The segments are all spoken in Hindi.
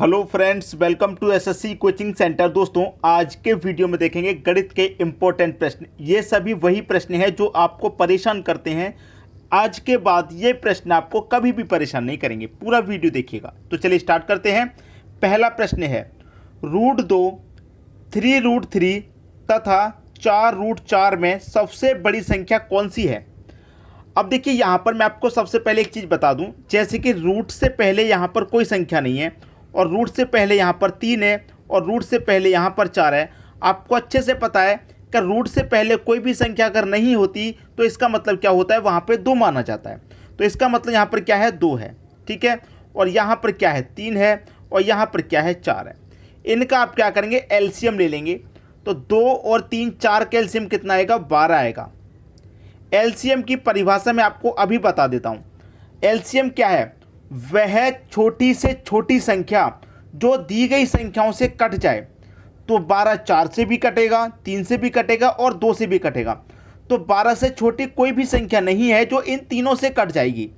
Hello friends, welcome to SSC coaching centre. दोस्तों, आज के वीडियो में देखेंगे गणित के इम्पोर्टेंट प्रश्न। ये सभी वही प्रश्न हैं जो आपको परेशान करते हैं। आज के बाद ये प्रश्न आपको कभी भी परेशान नहीं करेंगे। पूरा वीडियो देखिएगा। तो चलिए स्टार्ट करते हैं। पहला प्रश्न है √2, 3√3 तथा 4√4 में सबसे बड़ी संख्या कौन सी है। अब देखिए, यहाँ पर मैं आपको सबसे पहले एक चीज़ बता दूं, जैसे कि रूट से पहले यहाँ पर कोई संख्या नहीं है और रूट से पहले यहाँ पर 3 है और रूट से पहले यहाँ पर 4 है। आपको अच्छे से पता है कि रूट से पहले कोई भी संख्या अगर नहीं होती तो इसका मतलब क्या होता है, वहाँ पे 2 माना जाता है। तो इसका मतलब यहाँ पर क्या है, 2 है, ठीक है। और यहाँ पर क्या है, 3 है और यहाँ पर क्या है, 4 है। इनका आप क्या करेंगे, एलसीएम ले लेंगे। तो 2 और 3, 4 का एलसीएम कितना आएगा, 12 आएगा। एलसीएम की परिभाषा मैं आपको अभी बता देता हूँ। एलसीएम क्या है, वह छोटी से छोटी संख्या जो दी गई संख्याओं से कट जाए। तो 12 4 से भी कटेगा, 3 से भी कटेगा और 2 से भी कटेगा। तो 12 से छोटी कोई भी संख्या नहीं है जो इन तीनों से कट जाएगी।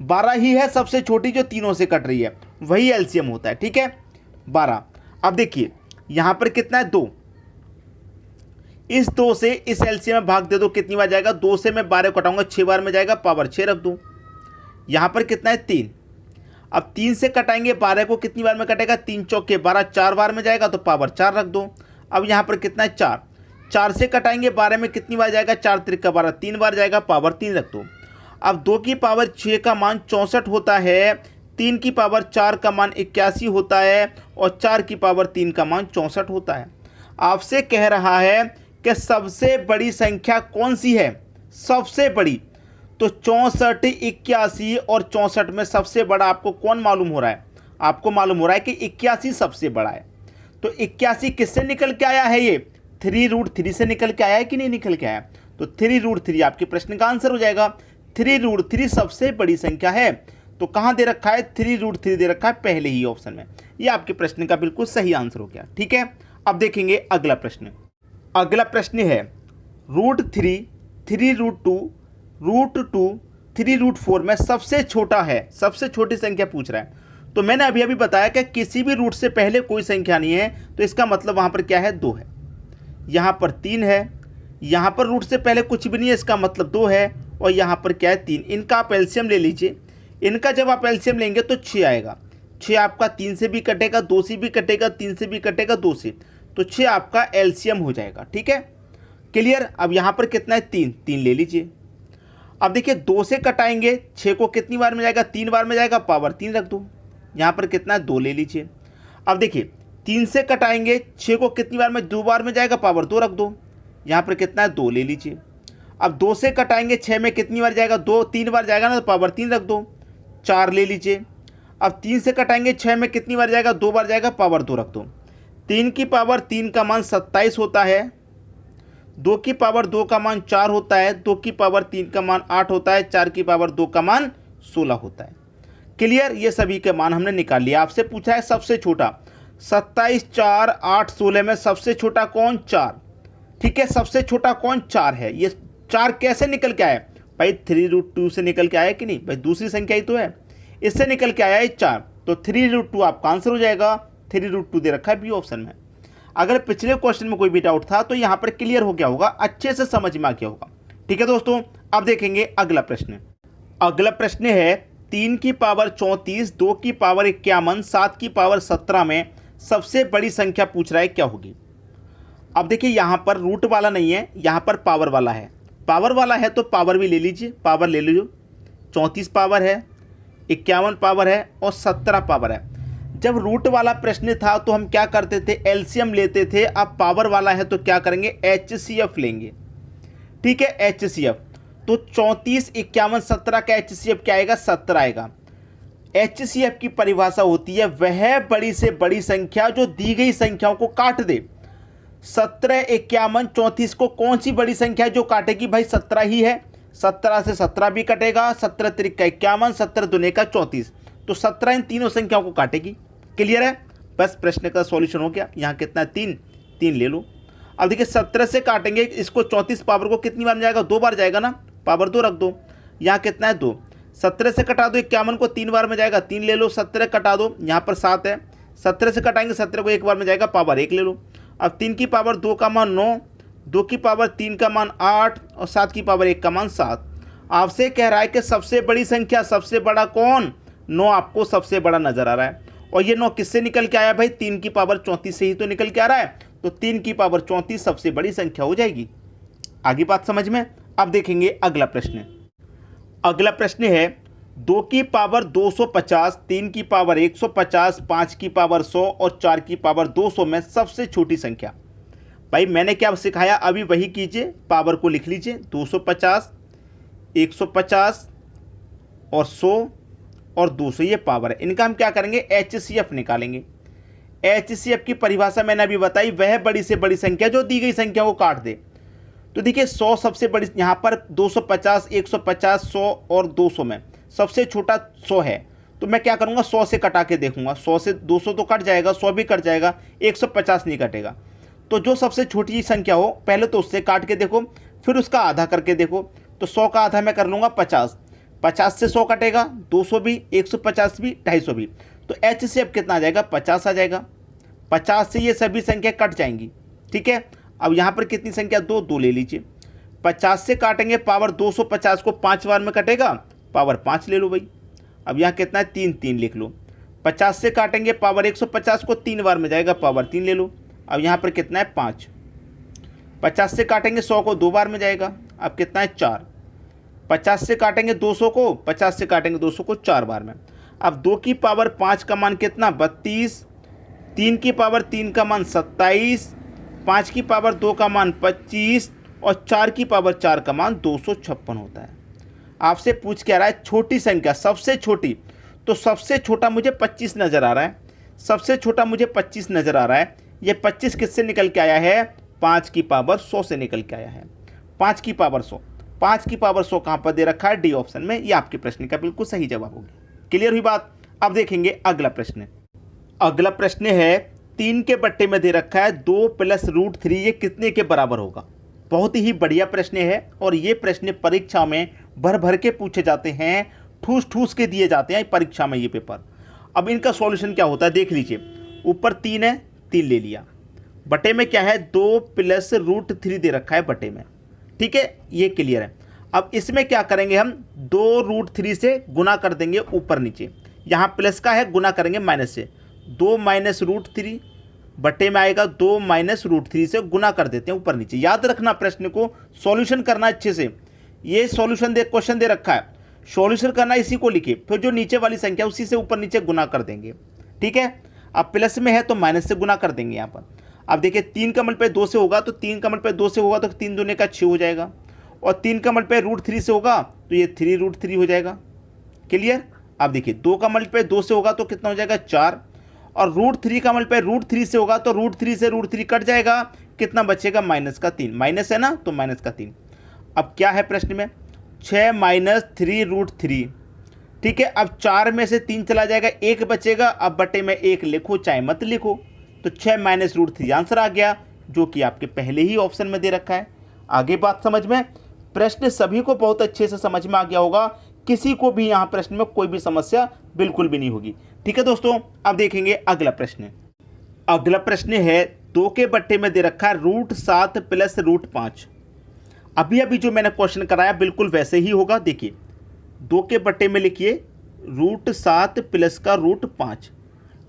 12 ही है सबसे छोटी जो तीनों से कट रही है, वही एलसीएम होता है, ठीक है, 12। अब देखिए यहाँ पर कितना है, 2। इस 2 से इस एलसीएम में भाग दे दो, कितनी बार जाएगा, 2 से मैं 12 कटाऊंगा, 6 बार में जाएगा, पावर 6 रख दूँ। यहाँ पर कितना है, 3। अब 3 से कटाएंगे 12 को, कितनी बार में कटेगा, 3 चौके 12, 4 बार में जाएगा, तो पावर 4 रख दो। अब यहाँ पर कितना है, 4। 4 से कटाएंगे 12 में, कितनी बार जाएगा, 4 त्रिका 12, 3 बार जाएगा, पावर 3 रख दो। अब 2 की पावर 6 का मान 64 होता है, 3 की पावर 4 का मान 81 होता है और 4 की पावर 3 का मान 64 होता है। आपसे कह रहा है कि सबसे बड़ी संख्या कौन सी है, सबसे बड़ी। तो 64, 81 और 64 में सबसे बड़ा आपको कौन मालूम हो रहा है, आपको मालूम हो रहा है कि 81 सबसे बड़ा है। तो 81 किससे निकल के आया है, ये 3√3 से निकल के आया है कि नहीं निकल के आया। तो 3√3 आपके प्रश्न का आंसर हो जाएगा। 3√3 सबसे बड़ी संख्या है। तो कहाँ दे रखा है, 3√3 दे रखा है पहले ही ऑप्शन में। ये आपके प्रश्न का बिल्कुल सही आंसर हो गया, ठीक है। अब देखेंगे अगला प्रश्न। अगला प्रश्न है √3, 3√2, √2, 3√4 में सबसे छोटा है, सबसे छोटी संख्या पूछ रहा है। तो मैंने अभी बताया कि किसी भी रूट से पहले कोई संख्या नहीं है, तो इसका मतलब वहाँ पर क्या है, 2 है। यहाँ पर 3 है, यहाँ पर रूट से पहले कुछ भी नहीं है, इसका मतलब 2 है। और यहाँ पर क्या है, 3। इनका आप एलसीएम ले लीजिए। इनका जब आप एलसीएम लेंगे तो 6 आएगा। 6 आपका 3 से भी कटेगा, 2 से भी कटेगा, 3 से भी कटेगा, 2 से। तो 6 आपका एलसीएम हो जाएगा, ठीक है, क्लियर। अब यहाँ पर कितना है, 3 ले लीजिए। अब देखिए 2 से कटाएंगे 6 को, कितनी बार में जाएगा, 3 बार में जाएगा, पावर 3 रख दो। यहाँ पर कितना है, 2 ले लीजिए। अब देखिए 3 से कटाएंगे 6 को, कितनी बार में, 2 बार में जाएगा, पावर 2 रख दो। यहाँ पर कितना है, 2 ले लीजिए। अब 2 से कटाएंगे 6 में, कितनी बार जाएगा, 3 बार जाएगा ना, तो पावर 3 रख दो, 4 ले लीजिए। अब 3 से कटाएंगे 6 में, कितनी बार जाएगा, 2 बार जाएगा, पावर 2 रख दो। 3 की पावर 3 का मान 27 होता है, 2 की पावर 2 का मान 4 होता है, 2 की पावर 3 का मान 8 होता है, 4 की पावर 2 का मान 16 होता है, क्लियर। ये सभी के मान हमने निकाल लिया। आपसे पूछा है सबसे छोटा, 27, 4, 8, 16 में सबसे छोटा कौन, 4, ठीक है। सबसे छोटा कौन, 4 है। ये 4 कैसे निकल के आया भाई, 3√2 से निकल के आया कि नहीं भाई, दूसरी संख्या ही तो है, इससे निकल के आया है 4। तो 3√2 आपका आंसर हो जाएगा। 3√2 दे रखा है बी ऑप्शन में। अगर पिछले क्वेश्चन में कोई भी डाउट था तो यहाँ पर क्लियर हो गया होगा, अच्छे से समझ में आ गया होगा, ठीक है दोस्तों। अब देखेंगे अगला प्रश्न। अगला प्रश्न है 3 की पावर 34, 2 की पावर 51, 7 की पावर 17 में सबसे बड़ी संख्या पूछ रहा है, क्या होगी। अब देखिए यहाँ पर रूट वाला नहीं है, यहाँ पर पावर वाला है। पावर वाला है तो पावर भी ले लीजिए, पावर ले लीजिए। 34 पावर है, 51 पावर है और 17 पावर है। जब रूट वाला प्रश्न था तो हम क्या करते थे, एलसीएम लेते थे। अब पावर वाला है तो क्या करेंगे, एचसीएफ लेंगे, ठीक है, एचसीएफ। तो 34, 51, 17 का एचसीएफ क्या आएगा, 17 आएगा। एचसीएफ की परिभाषा होती है वह बड़ी से बड़ी संख्या जो दी गई संख्याओं को काट दे। 17, 51, 34 को कौन सी बड़ी संख्या है जो काटेगी, भाई 17 ही है। 17 से 17 भी कटेगा, 17 त्रिका 51, 17 दूने का 34। तो 17 इन तीनों संख्याओं को काटेगी, क्लियर है। बस प्रश्न का सॉल्यूशन हो गया। यहाँ कितना, 3 ले लो। अब देखिए 17 से काटेंगे इसको, 34 पावर को, कितनी बार जाएगा, 2 बार जाएगा ना, पावर 2 रख दो। यहाँ कितना है, 2। 17 से कटा दो 51 को, 3 बार में जाएगा, 3 ले लो। 17 कटा दो, यहाँ पर 7 है, 17 से कटाएंगे, 17 को एक बार में जाएगा, पावर 1 ले लो। अब 3 की पावर 2 का मान 9, 2 की पावर 3 का मान 8 और 7 की पावर 1 का मान 7। आपसे कह रहा है कि सबसे बड़ी संख्या, सबसे बड़ा कौन? 9 आपको सबसे बड़ा नजर आ रहा है। और ये 9 किससे निकल के आया भाई? 3 की पावर 34 से ही तो निकल के आ रहा है। तो 3 की पावर 34 सबसे बड़ी संख्या हो जाएगी। आगे बात समझ में। अब देखेंगे अगला प्रश्न। अगला प्रश्न है 2 की पावर 250, 3 की पावर 150, 5 की पावर 100 और 4 की पावर 200 में सबसे छोटी संख्या। भाई मैंने क्या सिखाया अभी वही कीजिए, पावर को लिख लीजिए। 250, 150 और 100 और 200 ये पावर है। इनका हम क्या करेंगे? HCF निकालेंगे। HCF की परिभाषा मैंने अभी बताई, वह बड़ी से बड़ी संख्या जो दी गई संख्या को काट दे। तो देखिए 100 सबसे बड़ी, यहाँ पर 250, 150, 100 और 200 में सबसे छोटा 100 है। तो मैं क्या करूँगा? 100 से कटा के देखूंगा। 100 से 200 तो कट जाएगा, 100 भी कट जाएगा, 150 नहीं कटेगा। तो जो सबसे छोटी संख्या हो पहले तो उससे काट के देखो, फिर उसका आधा करके देखो। तो 100 का आधा मैं कर लूँगा 50, 50 से 100 कटेगा, 200 भी, 150 भी, 250 भी। तो HCF कितना आ जाएगा? 50 आ जाएगा। 50 से ये सभी संख्या कट जाएंगी। ठीक है, अब यहाँ पर कितनी संख्या? 2 ले लीजिए। 50 से काटेंगे पावर 250 को 5 बार में कटेगा, पावर 5 ले लो भाई। अब यहाँ कितना है? 3 लिख लो। 50 से काटेंगे पावर 150 को 3 बार में जाएगा, पावर 3 ले लो। अब यहाँ पर कितना है? 5। 50 से काटेंगे 100 को 2 बार में जाएगा, अब कितना है? 4। 50 से काटेंगे 200 को, 50 से काटेंगे 200 को 4 बार में। अब 2 की पावर 5 का मान कितना? 32। 3 की पावर 3 का मान 27, 5 की पावर 2 का मान 25 और 4 की पावर 4 का मान 256 होता है। आपसे पूछ के आ रहा है छोटी संख्या, सबसे छोटी। तो सबसे छोटा मुझे 25 नज़र आ रहा है, सबसे छोटा मुझे 25 नज़र आ रहा है। ये 25 किससे निकल के आया है? 5 की पावर 100 से निकल के आया है। 5 की पावर 100, 5 की पावर 100 कहाँ पर दे रखा है? डी ऑप्शन में। ये आपके प्रश्न का बिल्कुल सही जवाब होगा। क्लियर हुई बात? अब देखेंगे अगला प्रश्न। अगला प्रश्न है 3 के बट्टे में दे रखा है 2 + √3, ये कितने के बराबर होगा? बहुत ही बढ़िया प्रश्न है और ये प्रश्न परीक्षा में भर भर के पूछे जाते हैं, ठूस ठूस के दिए जाते हैं परीक्षा में ये पेपर। अब इनका सॉल्यूशन क्या होता है देख लीजिए। ऊपर 3 है, 3 ले लिया। बटे में क्या है? 2 + √3 दे रखा है बटे में। ठीक है, ये क्लियर है। अब इसमें क्या करेंगे हम? 2 √3 से गुना कर देंगे ऊपर नीचे। यहाँ प्लस का है, गुना करेंगे माइनस से। 2 - √3 बटे में आएगा 2 - √3 से गुना कर देते हैं ऊपर नीचे। याद रखना, प्रश्न को सॉल्यूशन करना अच्छे से। ये सॉल्यूशन क्वेश्चन दे रखा है, सॉल्यूशन करना इसी को लिखे, फिर जो नीचे वाली संख्या उसी से ऊपर नीचे गुना कर देंगे। ठीक है, अब प्लस में है तो माइनस से गुना कर देंगे यहाँ पर। अब देखिए 3 का मल्टीप्लाई 2 से होगा तो 3 का मल्टीप्लाई 2 से होगा तो 3 दूने का 6 हो जाएगा। और 3 का मल्टीप्लाई √3 से होगा तो ये 3 √3 हो जाएगा। क्लियर? अब देखिए 2 का मल्टीप्लाई 2 से होगा तो कितना हो जाएगा? 4। और √3 का मल्टीप्लाई √3 से होगा तो √3 से √3 कट जाएगा, कितना बचेगा? -3। माइनस है ना, तो -3। अब क्या है प्रश्न में? 6 - 3 √3। ठीक है, अब 4 में से 3 चला जाएगा, 1 बचेगा। अब बटे में 1 लिखो चाहे मत लिखो, तो 6 - √3 आंसर आ गया, जो कि आपके पहले ही ऑप्शन में दे रखा है। आगे बात समझ में। प्रश्न सभी को बहुत अच्छे से समझ में आ गया होगा, किसी को भी यहाँ प्रश्न में कोई भी समस्या बिल्कुल भी नहीं होगी। ठीक है दोस्तों, अब देखेंगे अगला प्रश्न। अगला प्रश्न है 2 के बट्टे में दे रखा है √7 + √5। अभी अभी जो मैंने क्वेश्चन कराया बिल्कुल वैसे ही होगा। देखिए 2 के बट्टे में लिखिए √7 प्लस का √5।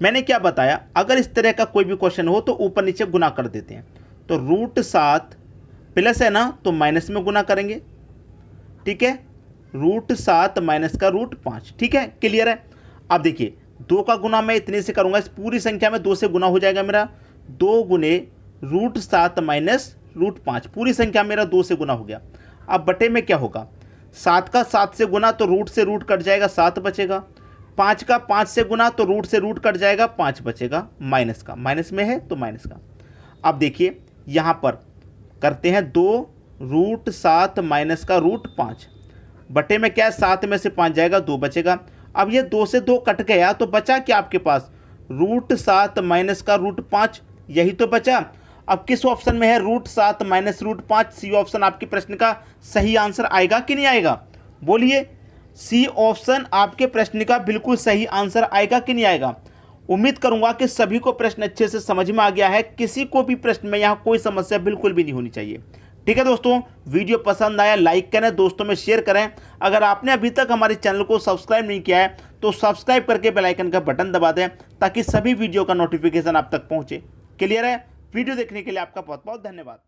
मैंने क्या बताया, अगर इस तरह का कोई भी क्वेश्चन हो तो ऊपर नीचे गुना कर देते हैं। तो √7 प्लस है ना, तो माइनस में गुना करेंगे। ठीक है, √7 माइनस का √5। ठीक है, क्लियर है? अब देखिए 2 का गुना मैं इतने से करूंगा, इस पूरी संख्या में 2 से गुना हो जाएगा मेरा। 2 गुने √7 माइनस √5, पूरी संख्या मेरा 2 से गुना हो गया। अब बटे में क्या होगा? 7 का 7 से गुना तो रूट से रूट कट जाएगा, 7 बचेगा। 5 का 5 से गुना तो रूट से रूट कट जाएगा, 5 बचेगा। माइनस का, माइनस में है तो माइनस का। अब देखिए यहाँ पर करते हैं 2 √7 माइनस का √5। बटे में क्या है? 7 में से 5 जाएगा, 2 बचेगा। अब ये 2 से 2 कट गया तो बचा क्या आपके पास? √7 माइनस का √5, यही तो बचा। अब किस ऑप्शन में है √7 माइनस √5? सी ऑप्शन आपके प्रश्न का सही आंसर आएगा कि नहीं आएगा? बोलिए, सी ऑप्शन आपके प्रश्न का बिल्कुल सही आंसर आएगा कि नहीं आएगा? उम्मीद करूंगा कि सभी को प्रश्न अच्छे से समझ में आ गया है। किसी को भी प्रश्न में यहाँ कोई समस्या बिल्कुल भी नहीं होनी चाहिए। ठीक है दोस्तों, वीडियो पसंद आया लाइक करें, दोस्तों में शेयर करें। अगर आपने अभी तक हमारे चैनल को सब्सक्राइब नहीं किया है तो सब्सक्राइब करके बेल आइकन का बटन दबा दें ताकि सभी वीडियो का नोटिफिकेशन आप तक पहुंचे। क्लियर है? वीडियो देखने के लिए आपका बहुत बहुत धन्यवाद।